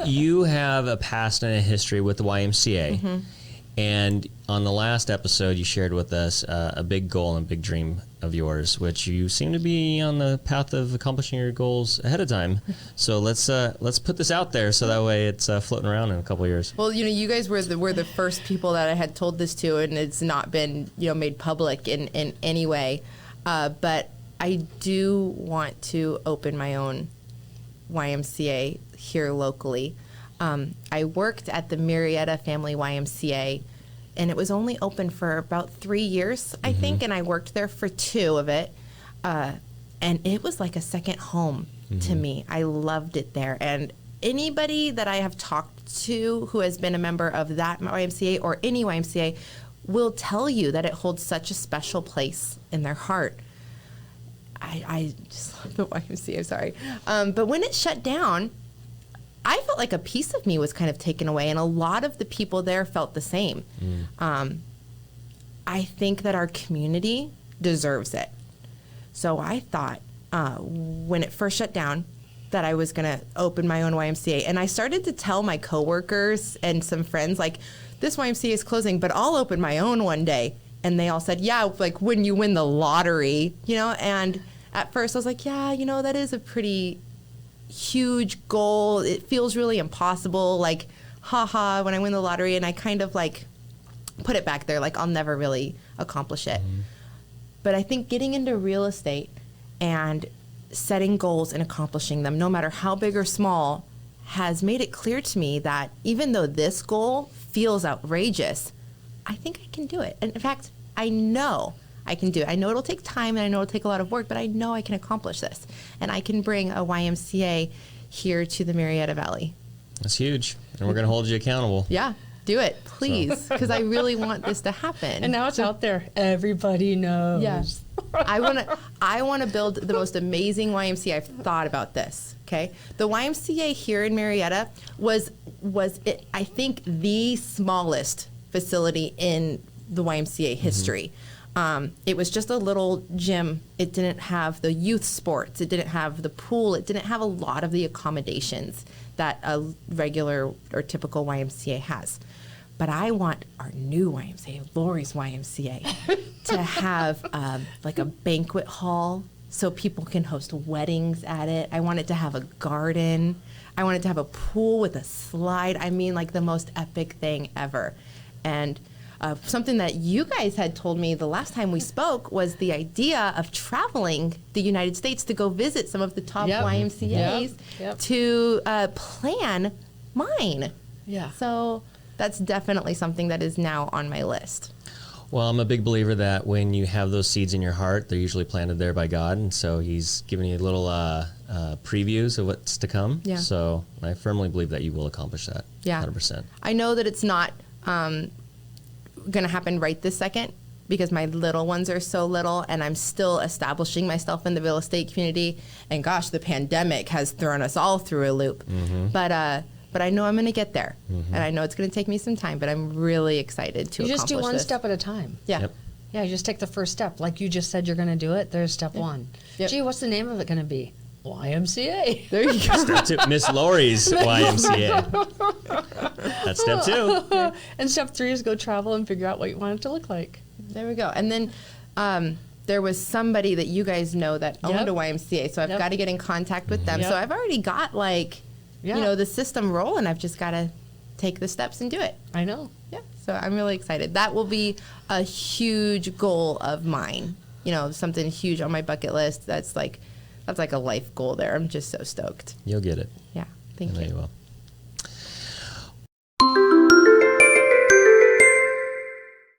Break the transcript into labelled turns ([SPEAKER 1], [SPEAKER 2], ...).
[SPEAKER 1] You have a past and a history with the YMCA. Mm-hmm. And on the last episode, you shared with us a big goal and a big dream of yours, which you seem to be on the path of accomplishing your goals ahead of time. So let's put this out there so that way it's floating around in a couple of years.
[SPEAKER 2] Well, you guys were the first people that I had told this to, and it's not been made public in any way. But I do want to open my own YMCA here locally. I worked at the Marietta Family YMCA, and it was only open for about 3 years, I think, and I worked there for 2 of it. And it was like a second home to me. I loved it there. And anybody that I have talked to who has been a member of that YMCA or any YMCA will tell you that it holds such a special place in their heart. I just love the YMCA, sorry. But when it shut down, I felt like a piece of me was kind of taken away, and a lot of the people there felt the same. I think that our community deserves it. So I thought when it first shut down that I was going to open my own YMCA. And I started to tell my coworkers and some friends, like, this YMCA is closing, but I'll open my own one day. And they all said, yeah, like when you win the lottery, and at first I was like, yeah, that is a pretty huge goal. It feels really impossible, like, haha, when I win the lottery. And I kind of like put it back there, like I'll never really accomplish it. But I think getting into real estate and setting goals and accomplishing them, no matter how big or small, has made it clear to me that even though this goal feels outrageous, I think I can do it. And in fact, I know I can do it. I know it'll take time and I know it'll take a lot of work, but I know I can accomplish this. And I can bring a YMCA here to the Marietta Valley.
[SPEAKER 1] That's huge. And we're going to hold you accountable.
[SPEAKER 2] Yeah, do it, please, because I really want this to happen.
[SPEAKER 3] And now it's out there. Everybody knows.
[SPEAKER 2] Yeah. I want to build the most amazing YMCA. I've thought about this, okay? The YMCA here in Marietta was I think, the smallest facility in the YMCA history. It was just a little gym. It didn't have the youth sports. It didn't have the pool. It didn't have a lot of the accommodations that a regular or typical YMCA has. But I want our new YMCA, Lori's YMCA, to have like a banquet hall so people can host weddings at it. I want it to have a garden. I want it to have a pool with a slide. I mean, like the most epic thing ever. And something that you guys had told me the last time we spoke was the idea of traveling the United States to go visit some of the top YMCAs to plan mine. Yeah. So that's definitely something that is now on my list.
[SPEAKER 1] Well, I'm a big believer that when you have those seeds in your heart, they're usually planted there by God. And so he's giving you little previews of what's to come. Yeah. So I firmly believe that you will accomplish that. Yeah. 100%.
[SPEAKER 2] I know that it's not going to happen right this second because my little ones are so little and I'm still establishing myself in the real estate community. And gosh, the pandemic has thrown us all through a loop. But I know I'm going to get there. And I know it's going to take me some time, but I'm really excited to accomplish this.
[SPEAKER 3] You just do one step at a time.
[SPEAKER 2] Yeah.
[SPEAKER 1] Yep.
[SPEAKER 3] Yeah, you just take the first step. Like you just said you're going to do it, there's step one. Yep. Gee, what's the name of it going to be? YMCA.
[SPEAKER 2] There you go.
[SPEAKER 1] Step 2, Miss Lori's YMCA. That's step 2.
[SPEAKER 3] And step 3 is go travel and figure out what you want it to look like.
[SPEAKER 2] There we go. And then there was somebody that you guys know that owned a YMCA, so I've got to get in contact with them. So I've already got the system rolling. I've just got to take the steps and do it.
[SPEAKER 3] I know.
[SPEAKER 2] Yeah. So I'm really excited. That will be a huge goal of mine. Something huge on my bucket list. That's like a life goal there. I'm just so stoked.
[SPEAKER 1] You'll get it.
[SPEAKER 2] Yeah. Thank you.
[SPEAKER 1] I know you will.